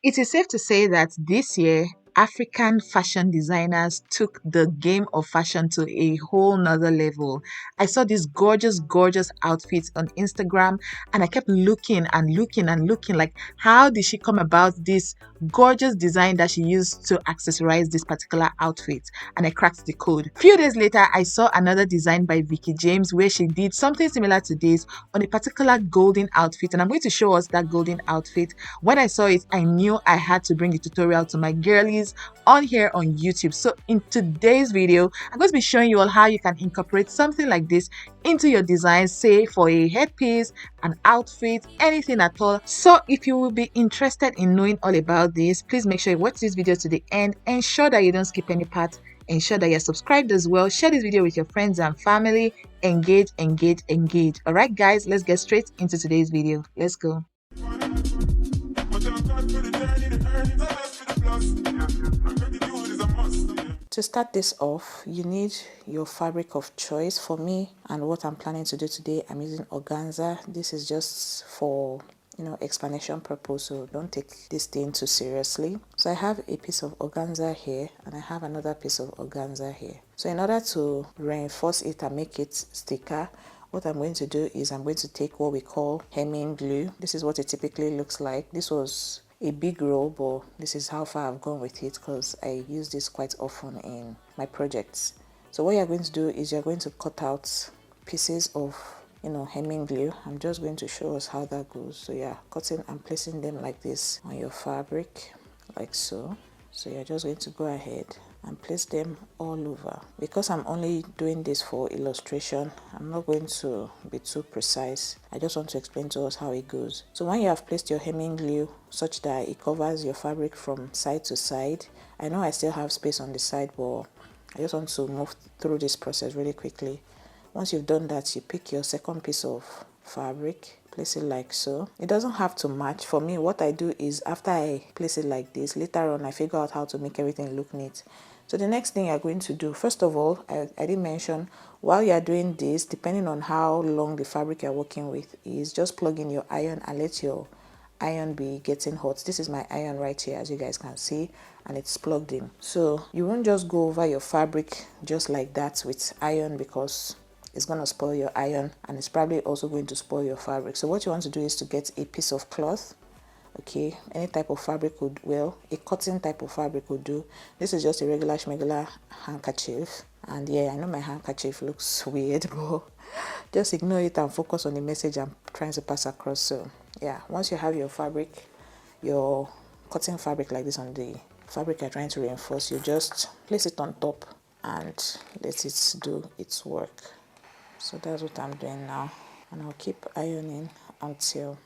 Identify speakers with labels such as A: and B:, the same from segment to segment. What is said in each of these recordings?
A: It is safe to say that this year, African fashion designers took the game of fashion to a whole nother level. I saw these gorgeous, gorgeous outfits on Instagram and I kept looking and looking and looking like, how did she come about this gorgeous design that she used to accessorize this particular outfit? And I cracked the code. Few days later, I saw another design by Vicky James where she did something similar to this on a particular golden outfit, and I'm going to show us that golden outfit. When I saw it, I knew I had to bring the tutorial to my girlies on here on YouTube. So in today's video, I'm going to be showing you all how you can incorporate something like this into your design, say for a headpiece, an outfit, anything at all. So if you will be interested in knowing all about this, please make sure you watch this video to the end. Ensure that you don't skip any part. Ensure that you're subscribed as well. Share this video with your friends and family. Engage, engage, engage. All right, guys, let's get straight into today's video. Let's go. To start this off, you need your fabric of choice. For me and what I'm planning to do today, I'm using organza. This is just for explanation purpose, so don't take this thing too seriously. So I have a piece of organza here and I have another piece of organza here. So in order to reinforce it and make it thicker, what I'm going to do is I'm going to take what we call hemming glue. This is what it typically looks like. This was a big roll, but this is how far I've gone with it because I use this quite often in my projects. So what you're going to do is you're going to cut out pieces of hemming glue. I'm just going to show us how that goes. So yeah, cutting and placing them like this on your fabric, like so. So you're just going to go ahead and place them all over. Because I'm only doing this for illustration, I'm not going to be too precise. I just want to explain to us how it goes. So when you have placed your hemming glue such that it covers your fabric from side to side, I know I still have space on the side, but I just want to move through this process really quickly. Once you've done that, you pick your second piece of fabric, place it like so. It doesn't have to match. For me, what I do is after I place it like this, later on I figure out how to make everything look neat. So the next thing you're going to do, first of all, I did mention, while you're doing this, depending on how long the fabric you're working with is, just plug in your iron and let your iron be getting hot. This is my iron right here, as you guys can see, and it's plugged in. So you won't just go over your fabric just like that with iron, because it's going to spoil your iron and it's probably also going to spoil your fabric. So what you want to do is to get a piece of cloth. Okay, any type of fabric would, well, a cotton type of fabric would do. This is just a regular schmegular handkerchief, and yeah, I know my handkerchief looks weird, but just ignore it and focus on the message I'm trying to pass across. So yeah, once you have your fabric, your cotton fabric like this on the fabric you're trying to reinforce, you just place it on top and let it do its work. So that's what I'm doing now, and I'll keep ironing until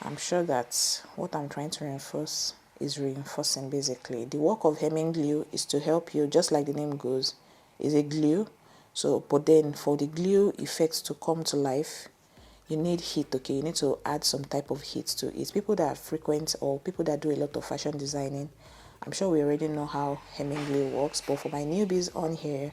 A: I'm sure that what I'm trying to reinforce is reinforcing. Basically, the work of hemming glue is to help you, just like the name goes, is a glue. So but then for the glue effects to come to life, you need heat. Okay, you need to add some type of heat to it. People that are frequent or people that do a lot of fashion designing, I'm sure we already know how hemming glue works, but for my newbies on here,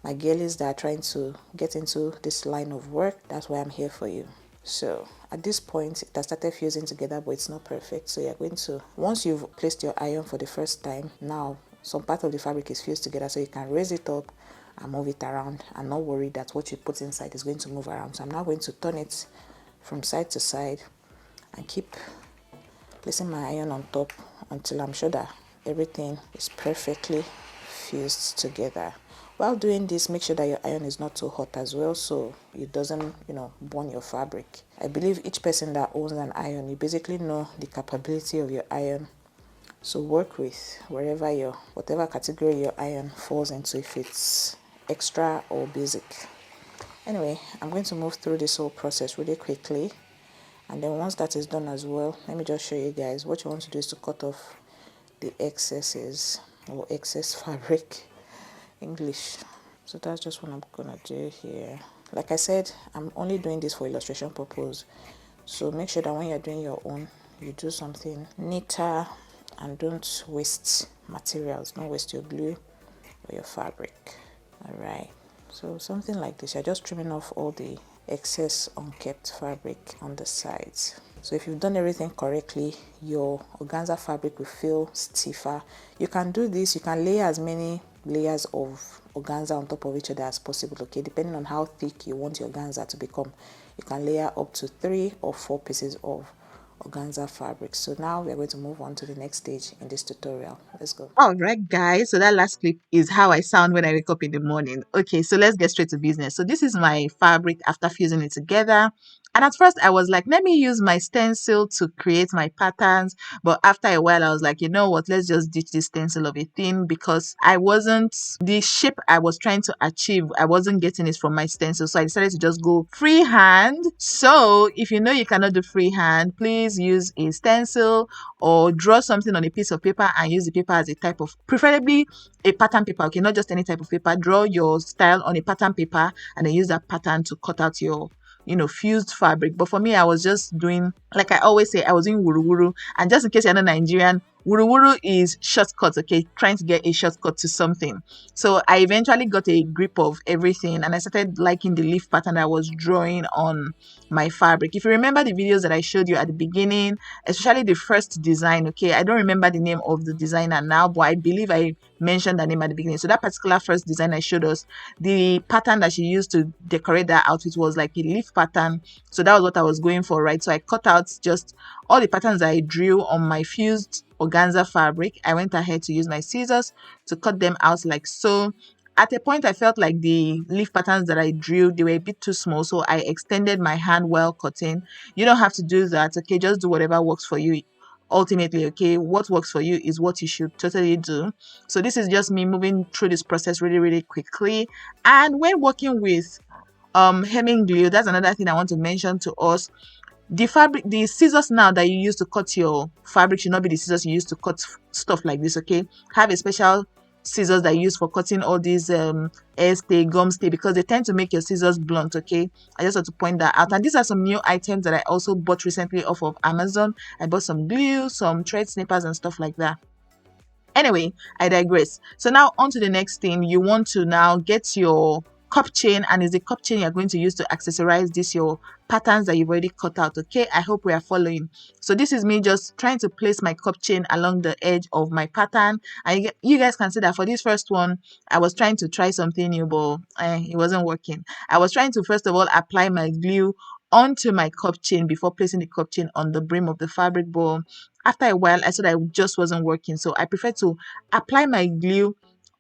A: my girlies that are trying to get into this line of work, that's why I'm here for you. So at this point, it has started fusing together, but it's not perfect. So you're going to, once you've placed your iron for the first time, now some part of the fabric is fused together, so you can raise it up and move it around and not worry that what you put inside is going to move around. So I'm now going to turn it from side to side and keep placing my iron on top until I'm sure that everything is perfectly fused together. While doing this, make sure that your iron is not too hot as well, so it doesn't, burn your fabric. I believe each person that owns an iron, you basically know the capability of your iron. So work with whatever category your iron falls into, if it's extra or basic. Anyway, I'm going to move through this whole process really quickly. And then once that is done as well, let me just show you guys. What you want to do is to cut off the excesses or excess fabric. English. So that's just what I'm gonna do here. Like I said, I'm only doing this for illustration purpose, so make sure that when you're doing your own, you do something neater and don't waste materials. Don't waste your glue or your fabric. All right, so something like this, you're just trimming off all the excess unkept fabric on the sides. So if you've done everything correctly, your organza fabric will feel stiffer. You can do this, you can layer as many layers of organza on top of each other as possible, okay, depending on how thick you want your organza to become. You can layer up to 3 or 4 pieces of organza fabric. So now we're going to move on to the next stage in this tutorial. Let's go.
B: All right, guys. So that last clip is how I sound when I wake up in the morning. Okay, so let's get straight to business. So this is my fabric after fusing it together. And at first I was like, let me use my stencil to create my patterns. But after a while, I was like, you know what, let's just ditch this stencil of a thing because the shape I was trying to achieve, I wasn't getting it from my stencil. So I decided to just go freehand. So if you know you cannot do freehand, please use a stencil or draw something on a piece of paper and use the paper as a type of, preferably a pattern paper, okay, not just any type of paper. Draw your style on a pattern paper and then use that pattern to cut out your fused fabric. But for me, I was just doing, like I always say, I was doing wuru wuru. And just in case you're not Nigerian, wuru wuru is shortcut, okay, trying to get a shortcut to something. So I eventually got a grip of everything and I started liking the leaf pattern I was drawing on my fabric. If you remember the videos that I showed you at the beginning, especially the first design, okay, I don't remember the name of the designer now, but I believe I mentioned the name at the beginning. So that particular first design I showed us, the pattern that she used to decorate that outfit was like a leaf pattern. So that was what I was going for, right? So I cut out just all the patterns I drew on my fused organza fabric. I went ahead to use my scissors to cut them out like so. At a point, I felt like the leaf patterns that I drew, they were a bit too small, so I extended my hand while cutting. You don't have to do that, okay? Just do whatever works for you. Ultimately, okay, what works for you is what you should totally do. So this is just me moving through this process really, really quickly. And when working with hemming glue, that's another thing I want to mention to us. The scissors now that you use to cut your fabric should not be the scissors you use to cut stuff like this, okay? Have a special scissors that you use for cutting all these air stay, gum stay, because they tend to make your scissors blunt, okay? I just want to point that out. And these are some new items that I also bought recently off of Amazon. I bought some glue, some thread snippers and stuff like that. Anyway, I digress. So now on to the next thing. You want to now get your cup chain, and it's the cup chain you're going to use to accessorize this your patterns that you've already cut out, okay? I hope we are following. So this is me just trying to place my cup chain along the edge of my pattern, and you guys can see that for this first one I was trying to try something new, but it wasn't working. I was trying to first of all apply my glue onto my cup chain before placing the cup chain on the brim of the fabric, but after a while I saw that it just wasn't working. So I prefer to apply my glue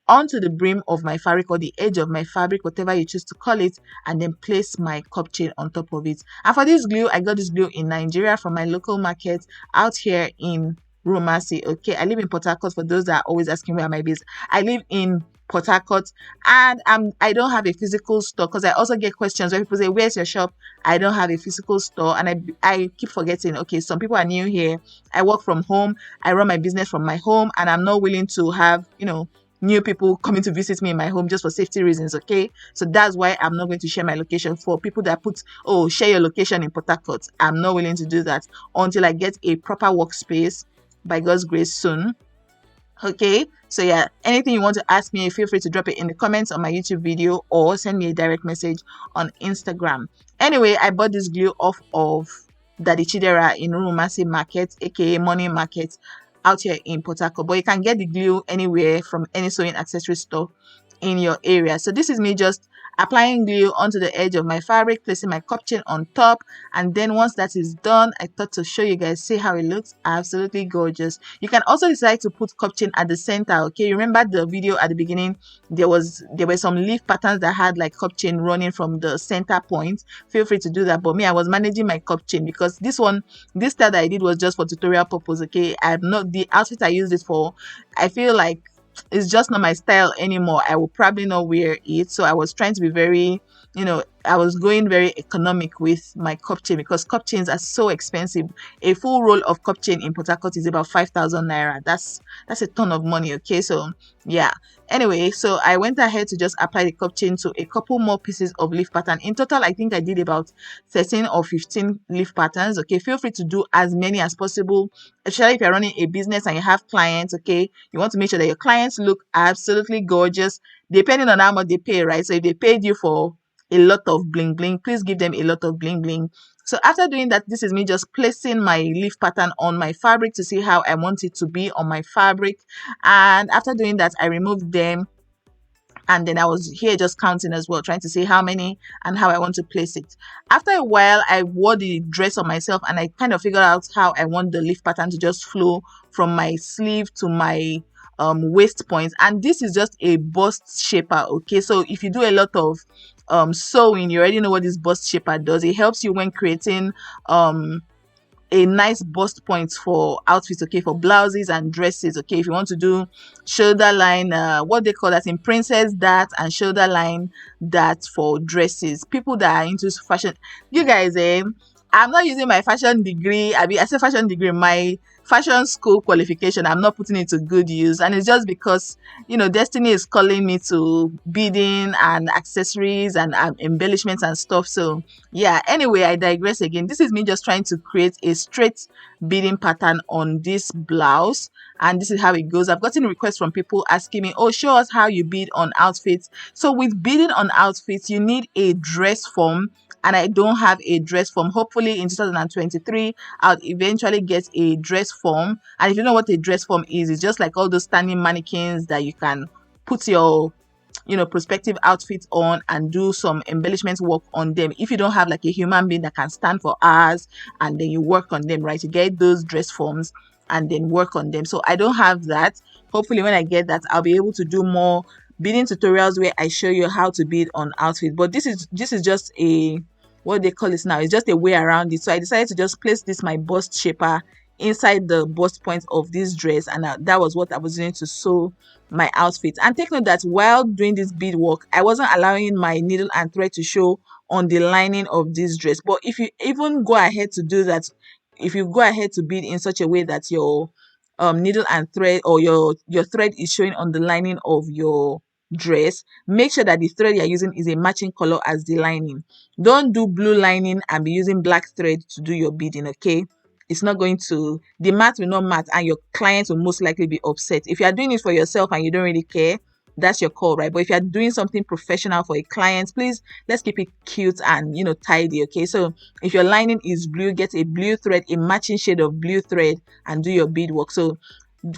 B: onto the brim of my fabric or the edge of my fabric, whatever you choose to call it, and then place my cup chain on top of it. And for this glue, I got this glue in Nigeria from my local market out here in Romasi. Okay, I live in Port Harcourt. For those that are always asking where my base, I live in Port Harcourt, and I don't have a physical store, because I also get questions where people say, where's your shop? I don't have a physical store, and I keep forgetting, okay, some people are new here. I work from home, I run my business from my home, and I'm not willing to have new people coming to visit me in my home just for safety reasons, okay? So that's why I'm not going to share my location. For people that put, oh, share your location in Port Harcourt, I'm not willing to do that until I get a proper workspace, by God's grace, soon. Okay, so yeah, anything you want to ask me, feel free to drop it in the comments on my YouTube video or send me a direct message on Instagram. Anyway, I bought this glue off of Daddy Chidera in Rumasi Market, aka Money Market, out here in Port Harcourt. But you can get the glue anywhere from any sewing accessory store in your area. So this is me just applying glue onto the edge of my fabric, placing my cup chain on top, and then once that is done, I thought to show you guys, see how it looks. Absolutely gorgeous. You can also decide to put cup chain at the center, okay? You remember the video at the beginning, there were some leaf patterns that had like cup chain running from the center point. Feel free to do that, but me, I was managing my cup chain because this style that I did was just for tutorial purpose, okay? I'm not, the outfit I used it for, I feel like it's just not my style anymore. I will probably not wear it. So I was trying to be very, I was going very economic with my cup chain because cup chains are so expensive. A full roll of cup chain in Port Harcourt is about 5,000 naira. That's a ton of money, okay? So yeah. Anyway, so I went ahead to just apply the cup chain to a couple more pieces of leaf pattern. In total, I think I did about 13 or 15 leaf patterns, okay? Feel free to do as many as possible, especially if you're running a business and you have clients, okay? You want to make sure that your clients look absolutely gorgeous, depending on how much they pay, right? So if they paid you for a lot of bling bling, please give them a lot of bling bling. So after doing that, this is me just placing my leaf pattern on my fabric to see how I want it to be on my fabric. And after doing that, I removed them, and then I was here just counting as well, trying to see how many and how I want to place it. After a while, I wore the dress on myself, and I kind of figured out how I want the leaf pattern to just flow from my sleeve to my waist point. And this is just a bust shaper, okay? So if you do a lot of sewing, you already know what this bust shaper does. It helps you when creating a nice bust point for outfits, okay, for blouses and dresses, okay. If you want to do shoulder line, what they call that in princess dart, and shoulder line dart for dresses. People that are into fashion, you guys, I'm not using my fashion degree. I say fashion degree, my fashion school qualification, I'm not putting it to good use. And it's just because, you know, destiny is calling me to beading and accessories and embellishments and stuff. So yeah, anyway, I digress again. This is me just trying to create a straight beading pattern on this blouse, and this is how it goes. I've gotten requests from people asking me, oh, show us how you bead on outfits. So with beading on outfits, you need a dress form, and I don't have a dress form. Hopefully in 2023 I'll eventually get a dress form. And if you know what a dress form is, it's just like all those standing mannequins that you can put your, you know, prospective outfits on and do some embellishment work on them. If you don't have like a human being that can stand for hours and then you work on them, right, you get those dress forms and then work on them. So I don't have that. Hopefully when I get that, I'll be able to do more beading tutorials where I show you how to bead on outfits. But this is just a, what they call it now, it's just a way around it. So I decided to just place this my bust shaper inside the bust point of this dress, and that was what I was doing to sew my outfit. And take note that while doing this bead work, I wasn't allowing my needle and thread to show on the lining of this dress. But if you even go ahead to do that, if you go ahead to bead in such a way that your needle and thread, or your thread is showing on the lining of your dress, make sure that the thread you're using is a matching color as the lining. Don't do blue lining and be using black thread to do your beading, okay? It's not going to, the mat will not mat, and your client will most likely be upset. If you are doing it for yourself and you don't really care, that's your call, right? But if you're doing something professional for a client, please, let's keep it cute and, you know, tidy, okay? So if your lining is blue, get a blue thread, a matching shade of blue thread, and do your beadwork. So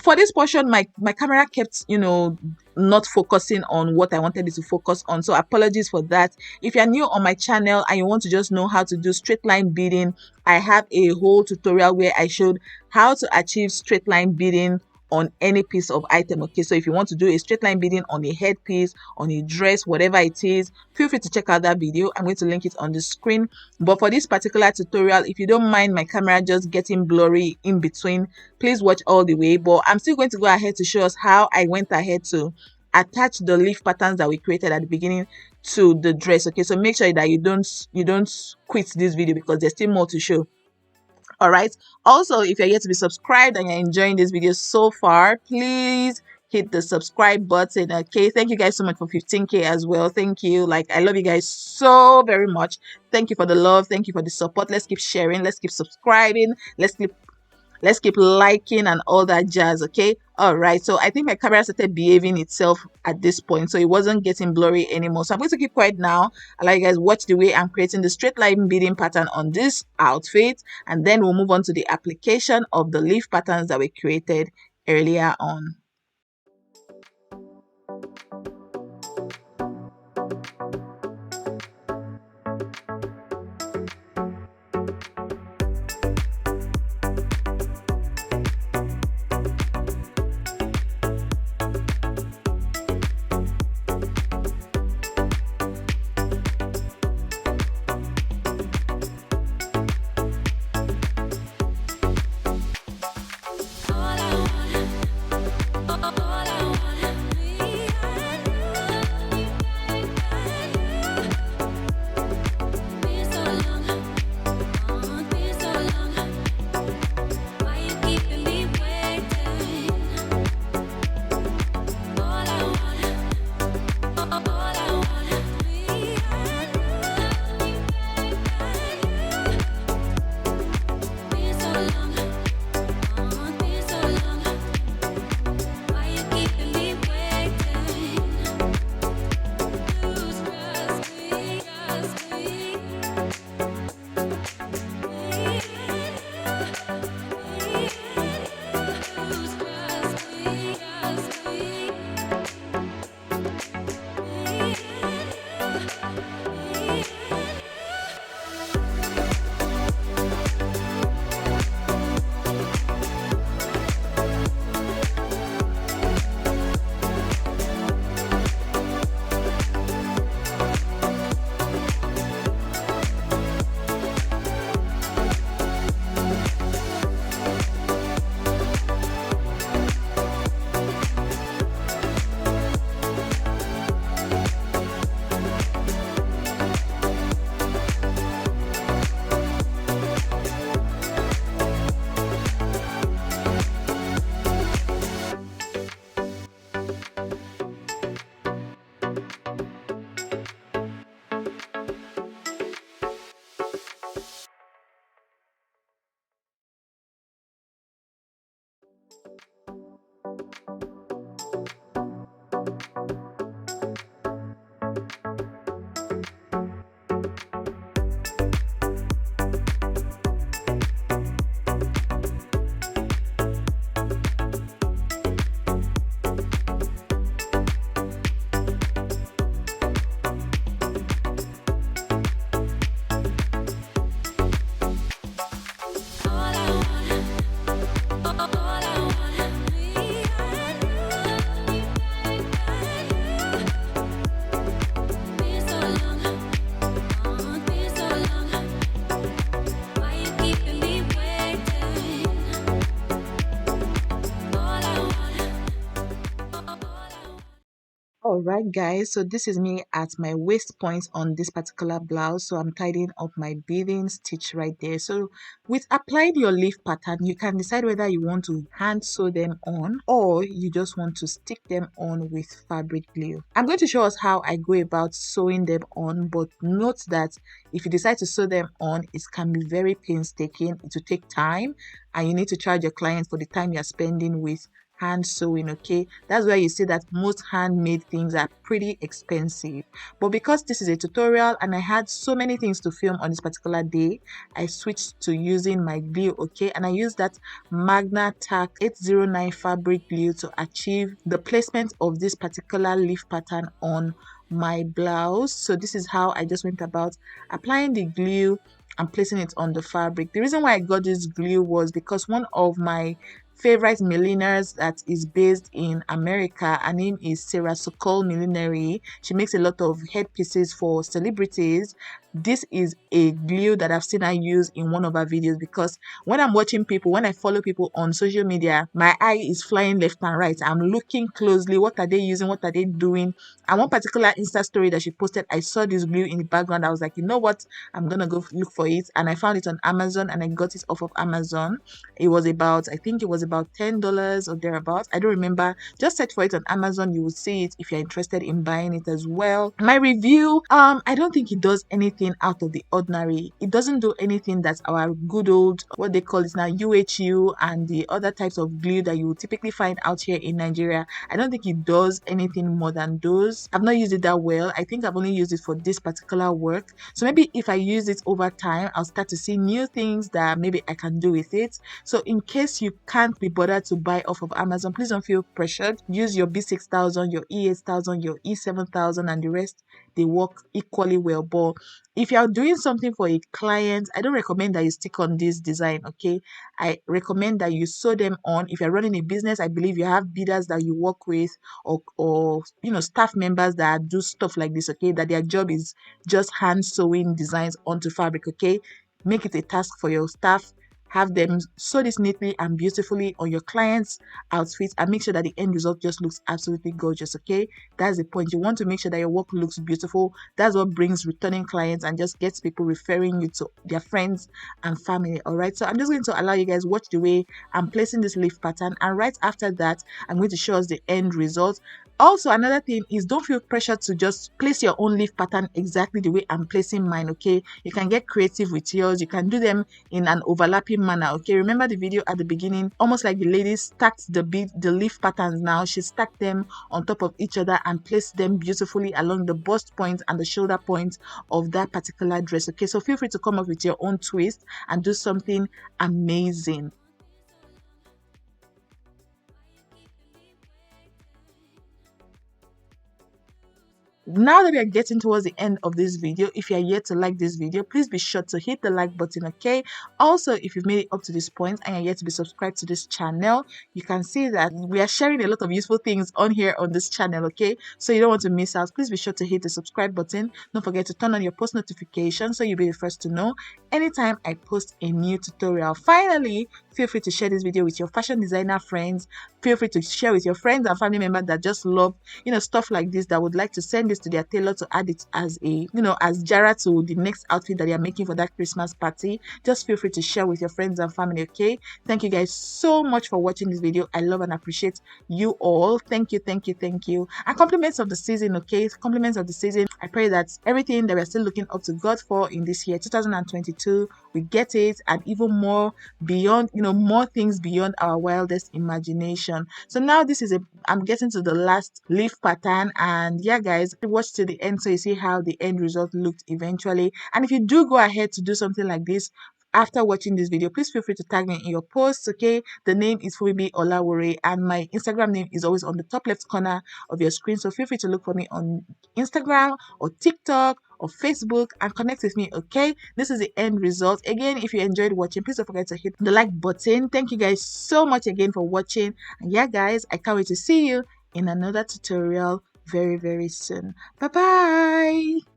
B: for this portion, my camera kept, you know, not focusing on what I wanted it to focus on. So apologies for that. If you're new on my channel and you want to just know how to do straight line beading, I have a whole tutorial where I showed how to achieve straight line beading on any piece of item, okay? So if you want to do a straight line beading on a headpiece, on a dress, whatever it is, feel free to check out that video. I'm going to link it on the screen. But for this particular tutorial, if you don't mind my camera just getting blurry in between, please watch all the way. But I'm still going to go ahead to show us how I went ahead to attach the leaf patterns that we created at the beginning to the dress, okay? So make sure that you don't quit this video, because there's still more to show. All right, also, if you're yet to be subscribed and you're enjoying this video so far, please hit the subscribe button, okay? Thank you guys so much for 15K as well. Thank you. Like, I love you guys so very much. Thank you for the love, thank you for the support. Let's keep sharing, let's keep subscribing, let's keep liking and all that jazz, okay? All right, so I think my camera started behaving itself at this point, so it wasn't getting blurry anymore. So I'm going to keep quiet now. I'll let you guys watch the way I'm creating the straight line beading pattern on this outfit, and then we'll move on to the application of the leaf patterns that we created earlier on. All right, guys, so this is me at my waist point on this particular blouse. So I'm tidying up my beading stitch right there. So with applying your leaf pattern, you can decide whether you want to hand sew them on or you just want to stick them on with fabric glue. I'm going to show us how I go about sewing them on, but note that if you decide to sew them on, it can be very painstaking. It will take time and you need to charge your client for the time you're spending with hand sewing. Okay, that's why you see that most handmade things are pretty expensive, but because this is a tutorial and I had so many things to film on this particular day, I switched to using my glue. Okay, and I used that Magna Tack 809 fabric glue to achieve the placement of this particular leaf pattern on my blouse. So this is how I just went about applying the glue and placing it on the fabric. The reason why I got this glue was because one of my favorite milliners that is based in America, her name is Sarah Sokol Millinery. She makes a lot of headpieces for celebrities. This is a glue that I've seen her use in one of her videos, because when I'm watching people, when I follow people on social media, my eye is flying left and right. I'm looking closely. What are they using? What are they doing? And one particular Insta story that she posted, I saw this glue in the background. I was like, you know what? I'm gonna go look for it. And I found it on Amazon and I got it off of Amazon. It was about, I think it was about $10 or thereabouts. I don't remember. Just search for it on Amazon. You will see it if you're interested in buying it as well. My review, I don't think it does anything out of the ordinary. It doesn't do anything that our good old, what they call it now, UHU and the other types of glue that you will typically find out here in Nigeria. I don't think it does anything more than those. I've not used it that well. I think I've only used it for this particular work. So maybe if I use it over time, I'll start to see new things that maybe I can do with it. So in case you can't be bothered to buy off of Amazon, please don't feel pressured. Use your B6000, your E8000, your E7000 and the rest. They work equally well. But if you're doing something for a client, I don't recommend that you stick on this design. Okay, I recommend that you sew them on. If you're running a business, I believe you have bidders that you work with, or staff members that do stuff like this. Okay, that their job is just hand sewing designs onto fabric. Okay, make it a task for your staff. Have them sew this neatly and beautifully on your client's outfits and make sure that the end result just looks absolutely gorgeous. Okay, that's the point. You want to make sure that your work looks beautiful. That's what brings returning clients and just gets people referring you to their friends and family. All right, so I'm just going to allow you guys watch the way I'm placing this leaf pattern, and right after that I'm going to show us the end result. Also, another thing is, don't feel pressure to just place your own leaf pattern exactly the way I'm placing mine. Okay, you can get creative with yours. You can do them in an overlapping manner. Okay, remember the video at the beginning, almost like the lady stacked the leaf patterns. Now she stacked them on top of each other and placed them beautifully along the bust point and the shoulder point of that particular dress. Okay, so feel free to come up with your own twist and do something amazing. Now that we are getting towards the end of this video, if you are yet to like this video, please be sure to hit the like button. Okay, also if you've made it up to this point and you're yet to be subscribed to this channel, you can see that we are sharing a lot of useful things on here on this channel. Okay, so you don't want to miss out. Please be sure to hit the subscribe button. Don't forget to turn on your post notifications so you'll be the first to know anytime I post a new tutorial. Finally, feel free to share this video with your fashion designer friends. Feel free to share with your friends and family members that just love stuff like this, that would like to send this to their tailor to add it as a, as jara to the next outfit that they are making for that Christmas party, just feel free to share with your friends and family. Okay, thank you guys so much for watching this video. I love and appreciate you all. Thank you, thank you, thank you. And compliments of the season. Okay, compliments of the season. I pray that everything that we're still looking up to God for in this year 2022, we get it, and even more beyond, more things beyond our wildest imagination. So now this is I'm getting to the last leaf pattern, and yeah guys, watch to the end so you see how the end result looked eventually. And if you do go ahead to do something like this after watching this video, please feel free to tag me in your posts. Okay, the name is Funmibi Olawore, and my Instagram name is always on the top left corner of your screen, so feel free to look for me on Instagram or TikTok or Facebook and connect with me. Okay, this is the end result. Again, if you enjoyed watching, please don't forget to hit the like button. Thank you guys so much again for watching, and yeah guys, I can't wait to see you in another tutorial very soon. Bye bye.